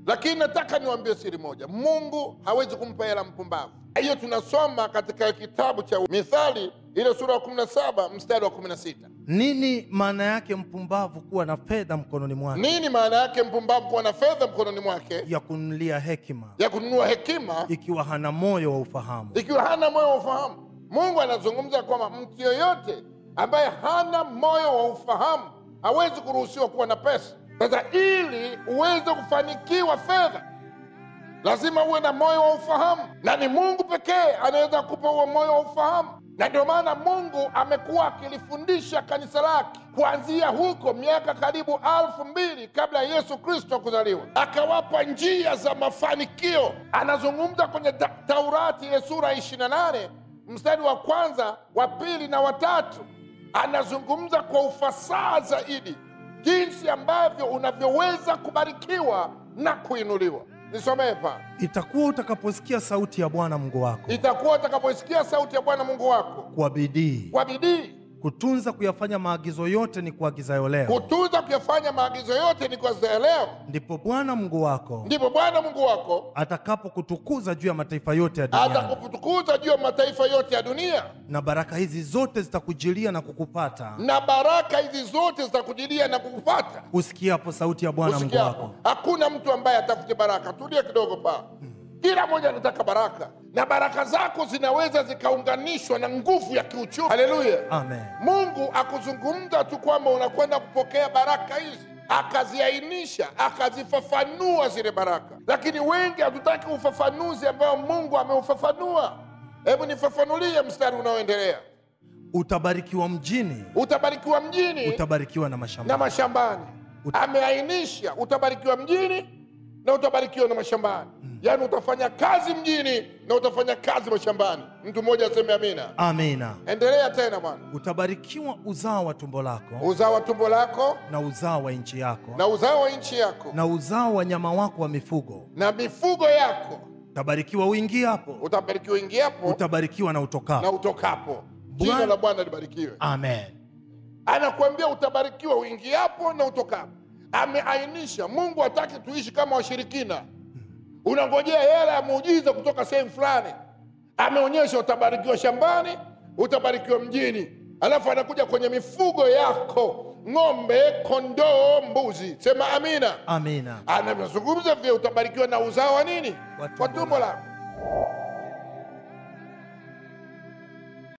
Lakini nataka niwaambie siri moja, Mungu hawezi kumpa hela mpumbavu. Hiyo tunasoma katika kitabu cha Mithali ile sura ya 17 mstari wa 16. Nini maana yake mpumbavu kuwa na fedha mkononi mwake? Nini maana yake mpumbavu kuwa na fedha mkononi mwake? Ya kununulia hekima. Ya kununua hekima, ikiwa hana moyo wa ufahamu. Ikiwa hana moyo wa ufahamu. Mungu anazungumza kwamba mtu yoyote ambaye hana moyo wa ufahamu hawezi kuruhusiwa kuwa na pesa. Sasa ili uweze kufanikiwa fedha, lazima uwe na moyo wa ufahamu, na ni Mungu pekee anaweza kukupa huo moyo wa ufahamu. Na ndio maana Mungu amekuwa akilifundisha kanisa lake kuanzia huko miaka karibu 2000 kabla ya Yesu Kristo kuzaliwa, akawapa njia za mafanikio. Anazungumza kwenye Taurati ya sura 28 mstari wa 1, wa 2 na wa 3. Anazungumza kwa ufasaha zaidi jinsi ambavyo unavyoweza kubarikiwa na kuinuliwa. Nisomee pa. Itakuwa utakaposikia sauti ya Bwana Mungu wako. Itakuwa utakaposikia sauti ya Bwana Mungu wako. Kwa bidii. Kwa bidii. Kutunza kuyafanya maagizo yote ni kuagizayo leo. Kutunza kuyafanya maagizo yote ni kuagizayo leo. Ndipo Bwana Mungu wako. Ndipo Bwana Mungu wako atakapokutukuza juu ya mataifa yote ya dunia. Atakapokutukuza juu ya mataifa yote ya dunia. Na baraka hizi zote zitakujilia na kukupata. Na baraka hizi zote zitakujilia na kukupata usikiapo sauti ya Bwana Mungu wako. Hakuna mtu ambaye atafuti baraka. Tulia kidogo pa. Kila mmoja anataka baraka, na baraka zako zinaweza zikaunganishwa na nguvu ya kiuchumi. Haleluya, amen. Mungu akuzungumza tu kwamba unakwenda kupokea baraka hizi, akaziainisha, akazifafanua zile baraka. Lakini wengi hatutaki ufafanuzi ambao Mungu ameufafanua. Hebu nifafanulie mstari unaoendelea. Utabarikiwa mjini. Utabarikiwa mjini. Utabarikiwa na mashambani. Na mashambani. Ameainisha utabarikiwa mjini na utabarikiwa na mashambani. Yaani utafanya kazi mjini na utafanya kazi mashambani. Mtu mmoja aseme amina. Amina. Endelea tena bwana. Utabarikiwa uzao wa tumbo lako. Uzao wa tumbo lako. Na uzao wa nchi yako. Na uzao wa nchi yako. Na uzao wa nyama wako wa mifugo. Na mifugo yako. Utabarikiwa uingiapo. Utabarikiwa uingiapo. Utabarikiwa na utokapo. Na utokapo. Jina la Bwana libarikiwe. Amen. Anakuambia utabarikiwa uingiapo na utokapo. Ameainisha. Mungu hataki tuishi kama washirikina. Unangojea hela ya muujiza kutoka sehemu fulani. Ameonyesha utabarikiwa shambani, utabarikiwa mjini. Alafu anakuja kwenye mifugo yako, ng'ombe, kondoo, mbuzi. Sema amina. Amina. Anazungumza vile utabarikiwa na uzao wa nini? Wa tumbo lako.